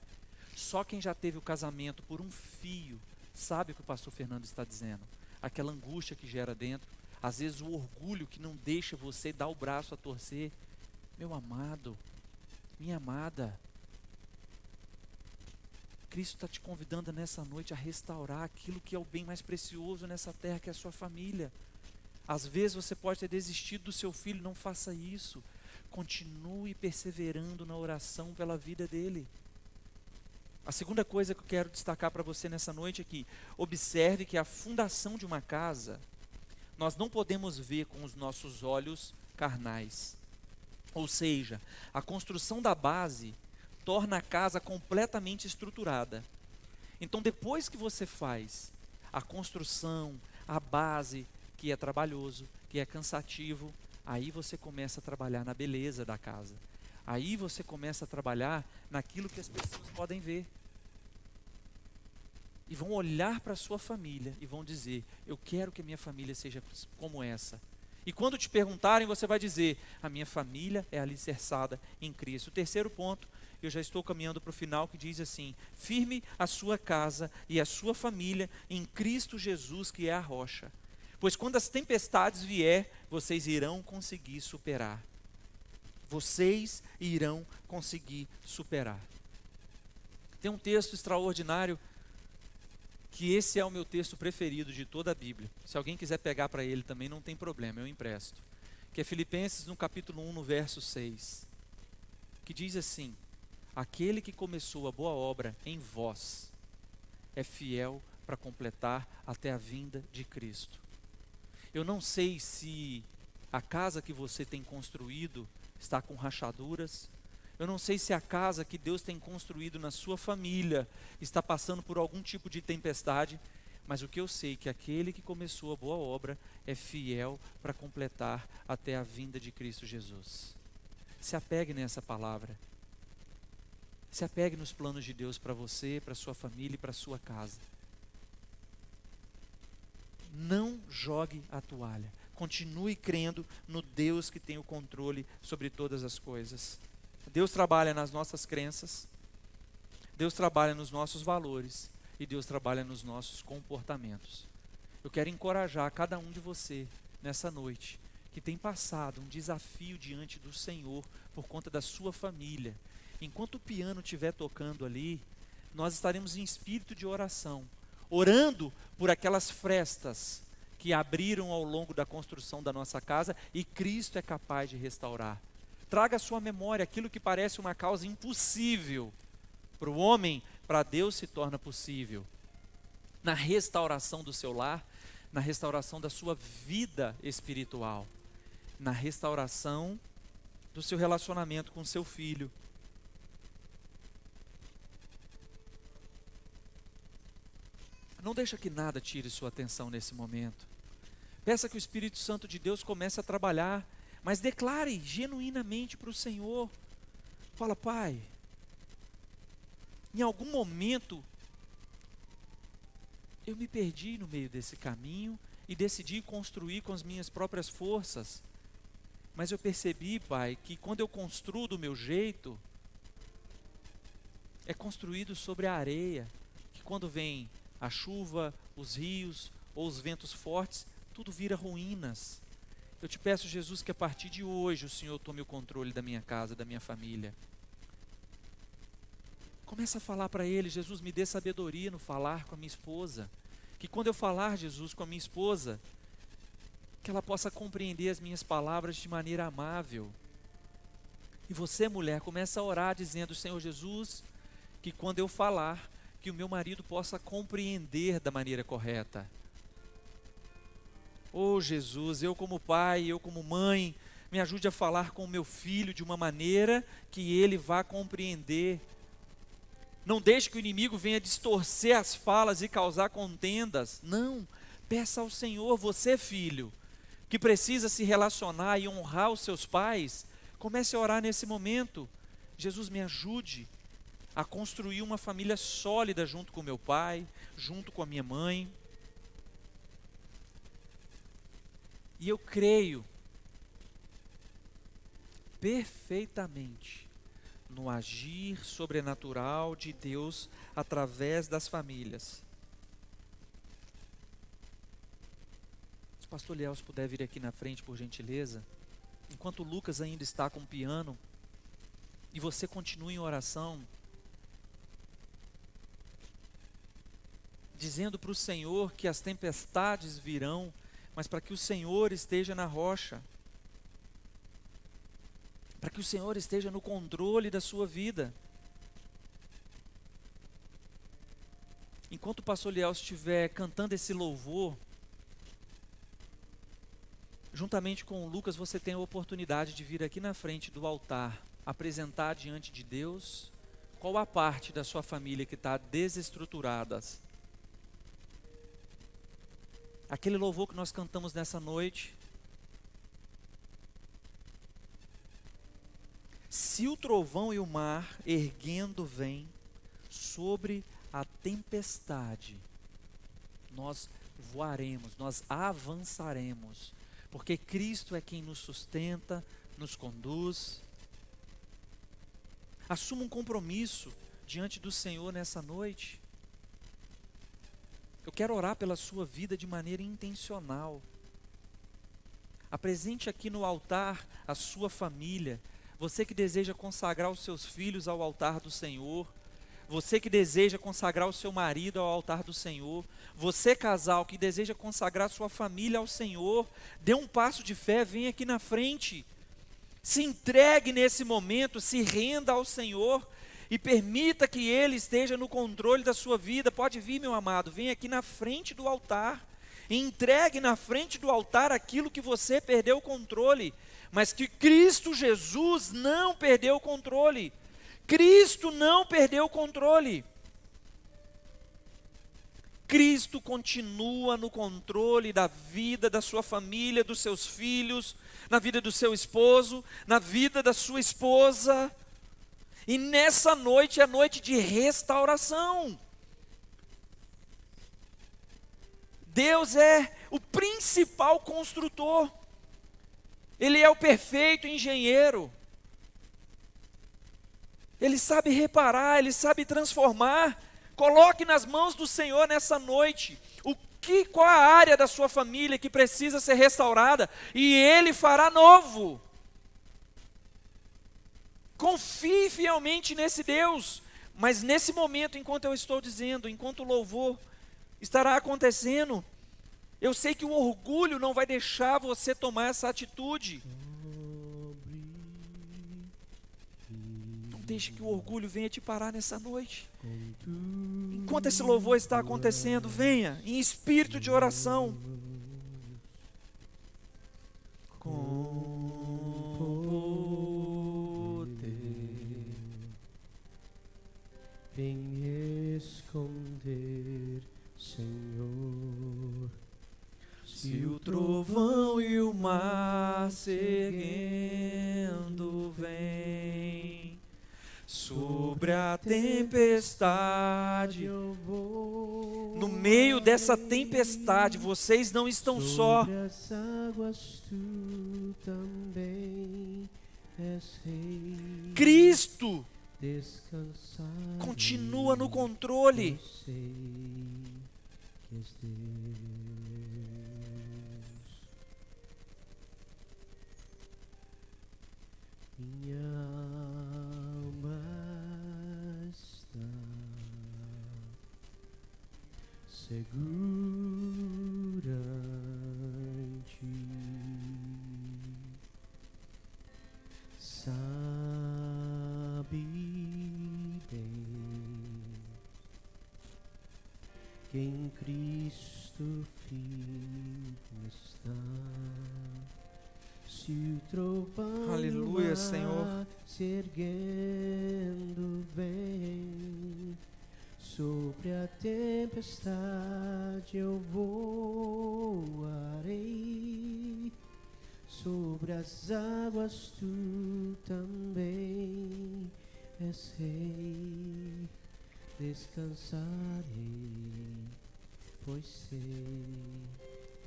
Só quem já teve o casamento por um fio sabe o que o pastor Fernando está dizendo. Aquela angústia que gera dentro. Às vezes o orgulho que não deixa você dar o braço a torcer. Meu amado, minha amada, Cristo está te convidando nessa noite a restaurar aquilo que é o bem mais precioso nessa terra, que é a sua família. Às vezes você pode ter desistido do seu filho, não faça isso. Continue perseverando na oração pela vida dele. A segunda coisa que eu quero destacar para você nessa noite é que observe que a fundação de uma casa, nós não podemos ver com os nossos olhos carnais. Ou seja, a construção da base torna a casa completamente estruturada. Então, depois que você faz a construção, a base, que é trabalhoso, que é cansativo, aí você começa a trabalhar na beleza da casa. Aí você começa a trabalhar naquilo que as pessoas podem ver. E vão olhar para a sua família e vão dizer, eu quero que a minha família seja como essa. E quando te perguntarem, você vai dizer, a minha família é alicerçada em Cristo. O terceiro ponto, eu já estou caminhando para o final, que diz assim, firme a sua casa e a sua família em Cristo Jesus, que é a rocha. Pois quando as tempestades vier, vocês irão conseguir superar. Vocês irão conseguir superar. Tem um texto extraordinário que esse é o meu texto preferido de toda a Bíblia. Se alguém quiser pegar para ele também, não tem problema, eu empresto. Que é Filipenses no capítulo 1, no verso 6. Que diz assim: aquele que começou a boa obra em vós é fiel para completar até a vinda de Cristo. Eu não sei se a casa que você tem construído está com rachaduras. Eu não sei se a casa que Deus tem construído na sua família está passando por algum tipo de tempestade, mas o que eu sei é que aquele que começou a boa obra é fiel para completar até a vinda de Cristo Jesus. Se apegue nessa palavra. Se apegue nos planos de Deus para você, para sua família e para sua casa. Não jogue a toalha. Continue crendo no Deus que tem o controle sobre todas as coisas. Deus trabalha nas nossas crenças, Deus trabalha nos nossos valores e Deus trabalha nos nossos comportamentos. Eu quero encorajar cada um de você nessa noite que tem passado um desafio diante do Senhor por conta da sua família. Enquanto o piano estiver tocando ali, nós estaremos em espírito de oração, orando por aquelas frestas que abriram ao longo da construção da nossa casa e Cristo é capaz de restaurar. Traga à sua memória aquilo que parece uma causa impossível para o homem, para Deus se torna possível. Na restauração do seu lar, na restauração da sua vida espiritual, na restauração do seu relacionamento com seu filho. Não deixa que nada tire sua atenção nesse momento. Peça que o Espírito Santo de Deus comece a trabalhar, mas declare genuinamente para o Senhor. Fala: Pai, em algum momento eu me perdi no meio desse caminho e decidi construir com as minhas próprias forças. Mas eu percebi, Pai, que quando eu construo do meu jeito, é construído sobre a areia, que quando vem a chuva, os rios ou os ventos fortes, tudo vira ruínas. Eu te peço, Jesus, que a partir de hoje o Senhor tome o controle da minha casa, da minha família. Começa a falar para Ele: Jesus, me dê sabedoria no falar com a minha esposa. Que quando eu falar, Jesus, com a minha esposa, que ela possa compreender as minhas palavras de maneira amável. E você, mulher, começa a orar dizendo: Senhor Jesus, que quando eu falar, que o meu marido possa compreender da maneira correta. Oh Jesus, eu como pai, eu como mãe, me ajude a falar com o meu filho de uma maneira que ele vá compreender. Não deixe que o inimigo venha distorcer as falas e causar contendas. Não, peça ao Senhor, você filho, que precisa se relacionar e honrar os seus pais, comece a orar nesse momento. Jesus, me ajude a construir uma família sólida junto com meu pai, junto com a minha mãe. E eu creio perfeitamente no agir sobrenatural de Deus através das famílias. Se o pastor Léo puder vir aqui na frente, por gentileza, enquanto o Lucas ainda está com o piano, e você continua em oração, dizendo para o Senhor que as tempestades virão, mas para que o Senhor esteja na rocha, para que o Senhor esteja no controle da sua vida. Enquanto o pastor Liel estiver cantando esse louvor, juntamente com o Lucas, você tem a oportunidade de vir aqui na frente do altar, apresentar diante de Deus qual a parte da sua família que está desestruturada. Aquele louvor que nós cantamos nessa noite. Se o trovão e o mar erguendo vêm sobre a tempestade, nós voaremos, nós avançaremos, porque Cristo é quem nos sustenta, nos conduz. Assuma um compromisso diante do Senhor nessa noite. Eu quero orar pela sua vida de maneira intencional. Apresente aqui no altar a sua família. Você que deseja consagrar os seus filhos ao altar do Senhor. Você que deseja consagrar o seu marido ao altar do Senhor, você casal que deseja consagrar sua família ao Senhor, dê um passo de fé, vem aqui na frente. Se entregue nesse momento, se renda ao Senhor e permita que Ele esteja no controle da sua vida. Pode vir, meu amado, vem aqui na frente do altar. E entregue na frente do altar aquilo que você perdeu o controle, mas que Cristo Jesus não perdeu o controle. Cristo não perdeu o controle. Cristo continua no controle da vida da sua família, dos seus filhos, na vida do seu esposo, na vida da sua esposa. E nessa noite é noite de restauração. Deus é o principal construtor. Ele é o perfeito engenheiro. Ele sabe reparar, Ele sabe transformar. Coloque nas mãos do Senhor nessa noite qual a área da sua família que precisa ser restaurada, e Ele fará novo. Confie fielmente nesse Deus, mas nesse momento, enquanto eu estou dizendo, enquanto o louvor estará acontecendo, eu sei que o orgulho não vai deixar você tomar essa atitude. Não deixe que o orgulho venha te parar nessa noite. Enquanto esse louvor está acontecendo, venha em espírito de oração. Com poder, vem esconder, Senhor. Se o trovão e o mar se erguendo vem, sobre a tempestade eu vou. No meio dessa tempestade, vocês não estão só. Sobre as águas tu também és rei. Cristo Descansar continua no controle. eu sei que és Deus. Minha alma está segura em ti, sabe bem que em Cristo firme está. Se o trovão Aleluia, e o mar Senhor. se erguendo vem, sobre a tempestade eu voarei, sobre as águas tu também és rei. Descansarei, pois sei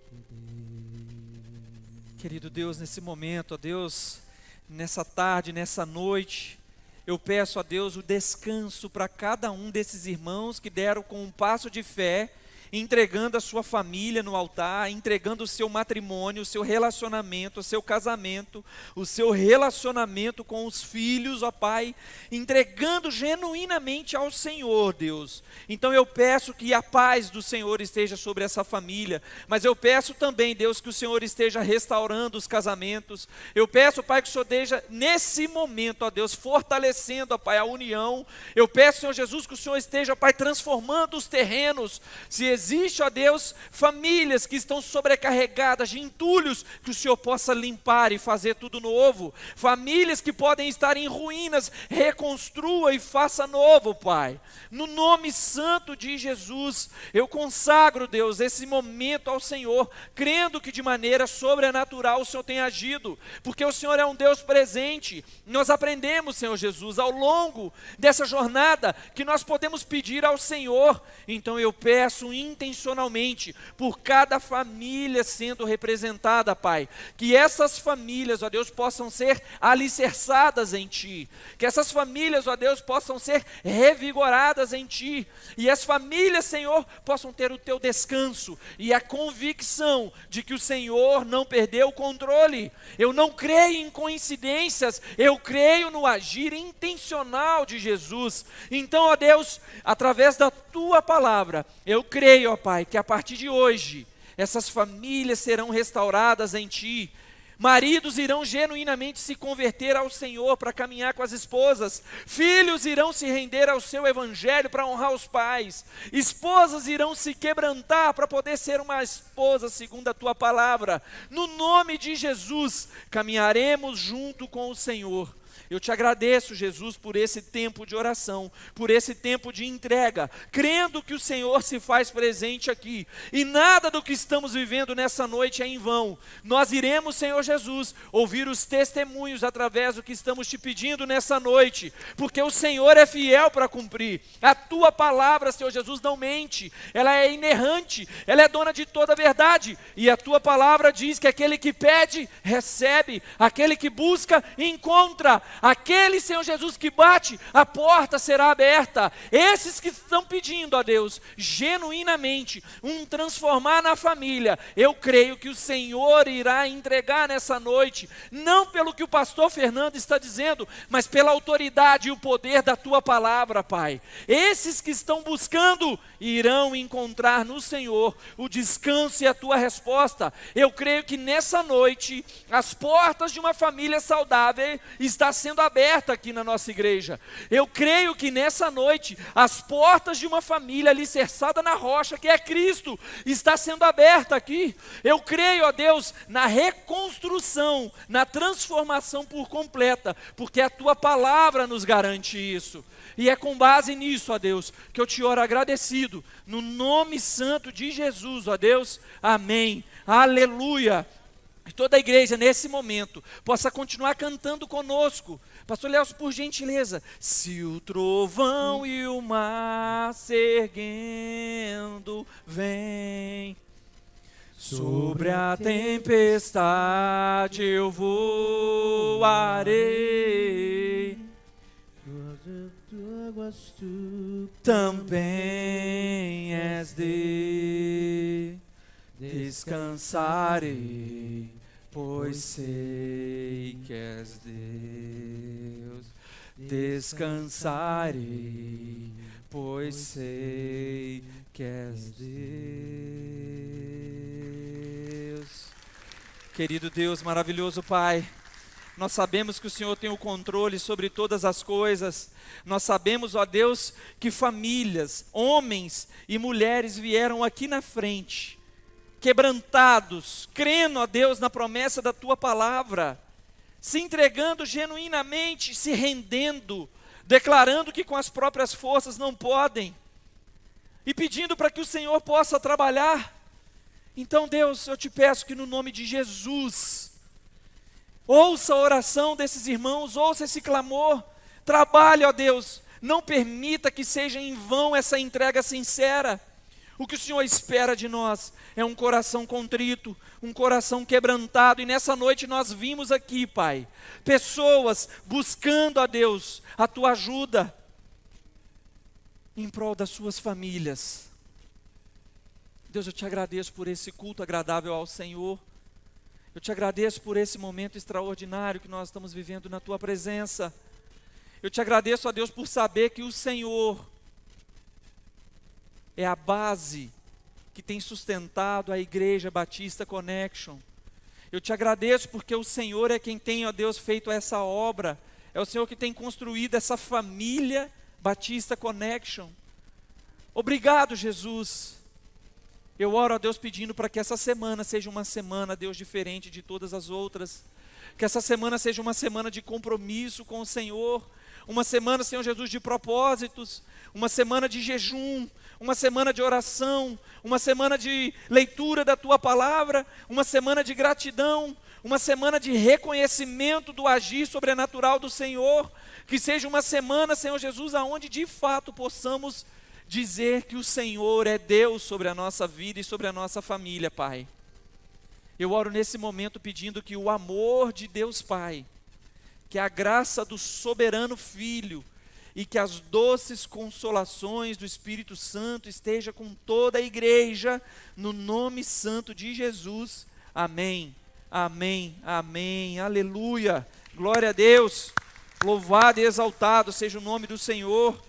que Deus. Querido Deus, nesse momento, ó Deus, nessa tarde, nessa noite, eu peço a Deus o descanso para cada um desses irmãos que deram com um passo de fé, entregando a sua família no altar, entregando o seu matrimônio, o seu relacionamento, o seu casamento, o seu relacionamento com os filhos, ó Pai, entregando genuinamente ao Senhor, Deus. Então eu peço que a paz do Senhor esteja sobre essa família, mas eu peço também, Deus, que o Senhor esteja restaurando os casamentos. Eu peço, Pai, que o Senhor esteja nesse momento, ó Deus, fortalecendo, ó Pai, a união. Eu peço, Senhor Jesus, que o Senhor esteja, Pai, transformando os terrenos. Se existe, ó Deus, famílias que estão sobrecarregadas de entulhos, que o Senhor possa limpar e fazer tudo novo. Famílias que podem estar em ruínas, reconstrua e faça novo, Pai. No nome santo de Jesus, eu consagro, Deus, esse momento ao Senhor, crendo que de maneira sobrenatural o Senhor tem agido, porque o Senhor é um Deus presente. Nós aprendemos, Senhor Jesus, ao longo dessa jornada, que nós podemos pedir ao Senhor. Então eu peço intencionalmente por cada família sendo representada, Pai. Que essas famílias, ó Deus, possam ser alicerçadas em Ti. Que essas famílias, ó Deus, possam ser revigoradas em Ti. E as famílias, Senhor, possam ter o Teu descanso e a convicção de que o Senhor não perdeu o controle. Eu não creio em coincidências, eu creio no agir intencional de Jesus. Então, ó Deus, através da Tua palavra, eu creio, ó Pai, que a partir de hoje, essas famílias serão restauradas em Ti. Maridos irão genuinamente se converter ao Senhor para caminhar com as esposas. Filhos irão se render ao Seu evangelho para honrar os pais. Esposas irão se quebrantar para poder ser uma esposa segundo a Tua palavra. No nome de Jesus, caminharemos junto com o Senhor. Eu Te agradeço, Jesus, por esse tempo de oração, por esse tempo de entrega, crendo que o Senhor se faz presente aqui, e nada do que estamos vivendo nessa noite é em vão. Nós iremos, Senhor Jesus, ouvir os testemunhos através do que estamos Te pedindo nessa noite, porque o Senhor é fiel para cumprir. A Tua palavra, Senhor Jesus, não mente, ela é inerrante, ela é dona de toda a verdade, e a Tua palavra diz que aquele que pede, recebe, aquele que busca, encontra. Aquele, Senhor Jesus, que bate, a porta será aberta. Esses que estão pedindo a Deus, genuinamente, um transformar na família, eu creio que o Senhor irá entregar nessa noite, não pelo que o pastor Fernando está dizendo, mas pela autoridade e o poder da Tua palavra, Pai. Esses que estão buscando, irão encontrar no Senhor o descanso e a Tua resposta. Eu creio que nessa noite, as portas de uma família saudável estão sendo aberta aqui na nossa igreja. Eu creio que nessa noite as portas de uma família alicerçada na rocha, que é Cristo, está sendo aberta aqui. Eu creio, ó Deus, na reconstrução, na transformação por completa, porque a Tua palavra nos garante isso. E é com base nisso, ó Deus, que eu Te oro agradecido, no nome santo de Jesus, ó Deus, amém, aleluia. Que toda a igreja, nesse momento, possa continuar cantando conosco. Pastor Léo, por gentileza. Se o trovão e o mar se erguendo vem, sobre a tempestade eu voarei. Tu também és de descansarei, pois sei que és Deus. Descansarei, pois sei que és Deus. Querido Deus, maravilhoso Pai, nós sabemos que o Senhor tem o controle sobre todas as coisas. Nós sabemos, ó Deus, que famílias, homens e mulheres vieram aqui na frente, quebrantados, crendo, ó Deus, na promessa da Tua palavra, se entregando genuinamente, se rendendo, declarando que com as próprias forças não podem, e pedindo para que o Senhor possa trabalhar. Então, Deus, eu Te peço que no nome de Jesus, ouça a oração desses irmãos, ouça esse clamor, trabalhe, ó Deus, não permita que seja em vão essa entrega sincera. O que o Senhor espera de nós é um coração contrito, um coração quebrantado, e nessa noite nós vimos aqui, Pai, pessoas buscando a Deus, a Tua ajuda, em prol das suas famílias. Deus, eu Te agradeço por esse culto agradável ao Senhor, eu Te agradeço por esse momento extraordinário que nós estamos vivendo na Tua presença. Eu Te agradeço, ó Deus, por saber que o Senhor é a base que tem sustentado a Igreja Batista Connection. Eu Te agradeço porque o Senhor é quem tem, ó Deus, feito essa obra. É o Senhor que tem construído essa família Batista Connection. Obrigado, Jesus. Eu oro a Deus pedindo para que essa semana seja uma semana, Deus, diferente de todas as outras. Que essa semana seja uma semana de compromisso com o Senhor. Uma semana, Senhor Jesus, de propósitos. Uma semana de jejum. Uma semana de oração. Uma semana de leitura da Tua palavra. Uma semana de gratidão. Uma semana de reconhecimento do agir sobrenatural do Senhor. Que seja uma semana, Senhor Jesus, aonde de fato possamos dizer que o Senhor é Deus sobre a nossa vida e sobre a nossa família, Pai. Eu oro nesse momento pedindo que o amor de Deus Pai, que a graça do soberano Filho e que as doces consolações do Espírito Santo esteja com toda a igreja, no nome santo de Jesus. Amém, amém, amém, aleluia, glória a Deus, louvado e exaltado seja o nome do Senhor.